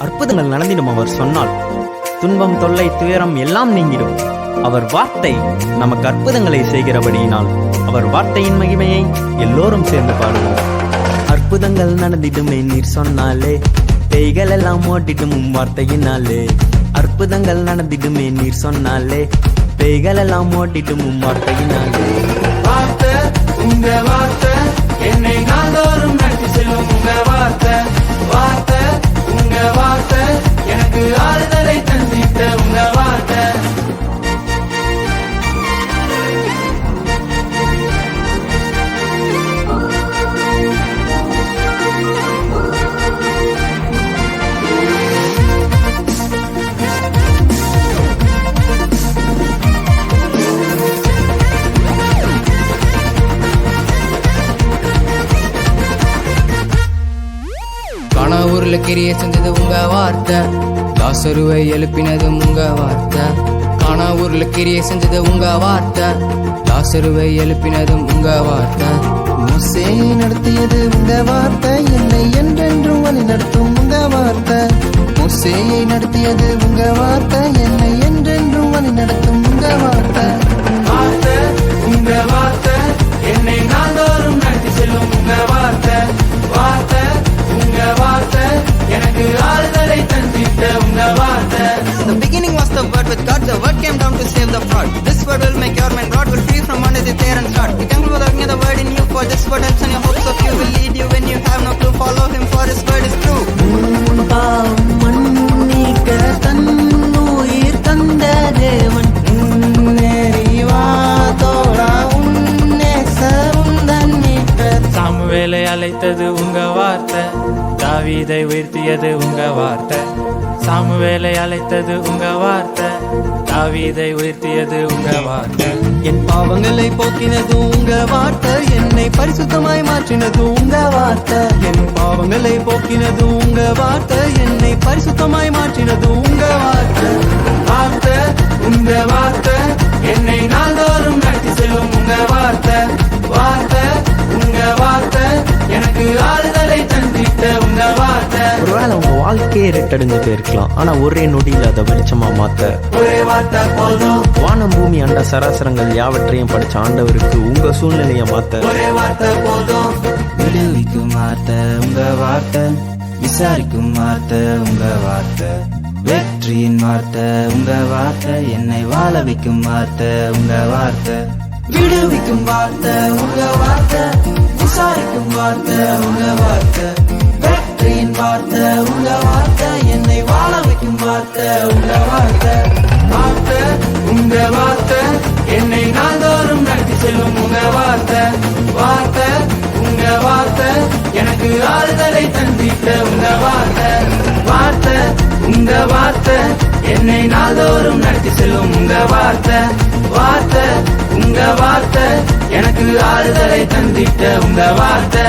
அற்புதங்கள் நடந்திடும் அவர் சொன்னால். துன்பம், தொல்லை, துயரம் எல்லாம் நீங்கிடும். அவர் வார்த்தை நமக்கு அற்புதங்களை செய்கிறபடியினால் அவர் வார்த்தையின் மகிமையை எல்லோரும் சேர்ந்து பாடுவோம். அற்புதங்கள் நடந்திடுமே நீர் சொன்னாலே, பேய்கள் எல்லாம் ஓட்டிடும் வார்த்தையினாலே. அற்புதங்கள் நடந்திடுமே நீர் சொன்னாலே, பேய்கள் எல்லாம் ஓட்டிடும் வார்த்தையினாலே. வார்த்தை உங்க வார்த்தை என்னை நாள்தோறும் நடத்தி செல்லும் உங்க வார்த்தை. வார்த்தை உங்க வார்த்தை எனக்கு ஆறுதலை தந்திட்ட உங்க வார்த்தை. ஊர்ல கிரிய செஞ்சது உங்க வார்த்தை, லாசருவை எழுப்பினது உங்க வார்த்தை. காணா ஊர்ல கிரிய செஞ்சது உங்க வார்த்தை, லாசருவை எழுப்பினதும் உங்க வார்த்தை. மோசேயை நடத்தியது உங்க வார்த்தை, என்னை என்றென்றும் வழி நடத்தும் உங்க வார்த்தை. மோசேயை நடத்தியது உங்க வார்த்தை, என்னை என்றென்றும் வழி நடத்தும் உங்க வார்த்தை. வார்த்தை உங்க வார்த்தை என்னை நாள்தோறும் நடத்தி செல்லும் உங்க வார்த்தை. வார்த்தை உங்க வார்த்தை எனக்கு ஆறுதலை தந்திட்ட உங்க வார்த்தை. In the beginning was the word with God, the word came down to save the fraud. This word will make your mind broad, will free from bondage if there and start. You can follow the word in you, for this word helps and your hopes of you will lead you when you have no clue. Follow him for his word is true. மன்னிக்க தன்னுயிர் தந்த தேவன் சாமுவேலை அழைத்தது உங்க வார்த்தை, தாவீதை உயர்த்தியது உங்க வார்த்தை. சாமுவேலை அழைத்தது உங்க வார்த்தை, தாவீதை உயர்த்தியது உங்க வார்த்தை. என் பாவங்களை போக்கினது உங்க வார்த்தை, என்னை பரிசுத்தமாய் மாற்றினது உங்க வார்த்தை. என் பாவங்களை போக்கினது உங்க வார்த்தை, என்னை பரிசுத்தமாய் மாற்றினது உங்க வார்த்தை. வார்த்தை உங்க வார்த்தை என்னை நாள்தோறும் நடத்தி செல்லும் உங்க வார்த்தை. வார்த்தை உங்க வார்த்தை எனக்கு ஆறுதலை தந்திட்ட உங்க வார்த்தை. ஒருவேளை உங்க வாழ்க்கையே ரெட்டடைஞ்சு போயிருக்கலாம், ஆனா ஒரே நொடியில் அதை வெளிச்சமா மாத்த ஒரே வார்த்தை போதும். வானம், பூமி, அண்ட சராசரங்கள் யாவற்றையும் படிச்ச ஆண்டவருக்கு உங்க சூழ்நிலையை மாத்த ஒரே வார்த்தை போதும். விடுவிக்கும் வார்த்தை உங்க வார்த்தை, விசாரிக்கும் வார்த்தை உங்க வார்த்தை. வெற்றியின் வார்த்தை உங்க வார்த்தை, என்னை வாழ வைக்கும் வார்த்தை உங்க வார்த்தை. விடுவிக்கும் வார்த்தை உங்க வார்த்தை, விசாரிக்கும் வார்த்தை உங்க வார்த்தை. வெற்றியின் வார்த்தை உங்க வார்த்தை, என்னை வாழ வைக்கும் வார்த்தை உங்க வார்த்தை. வார்த்தை உங்க வார்த்தை என்னை நாள்தோறும் நடத்தி செல்லும் உங்க வார்த்தை. வார்த்தை உங்க வார்த்தை எனக்கு ஆறுதலை தந்திட்ட உங்க வார்த்தை. வார்த்தை உங்க வார்த்தை என்னை நாள்தோறும் நடத்தி செல்லும் உங்க வார்த்தை. வார்த்தை உங்க வார்த்தை எனக்கு ஆறுதலை தந்திட்ட உங்க வார்த்தை.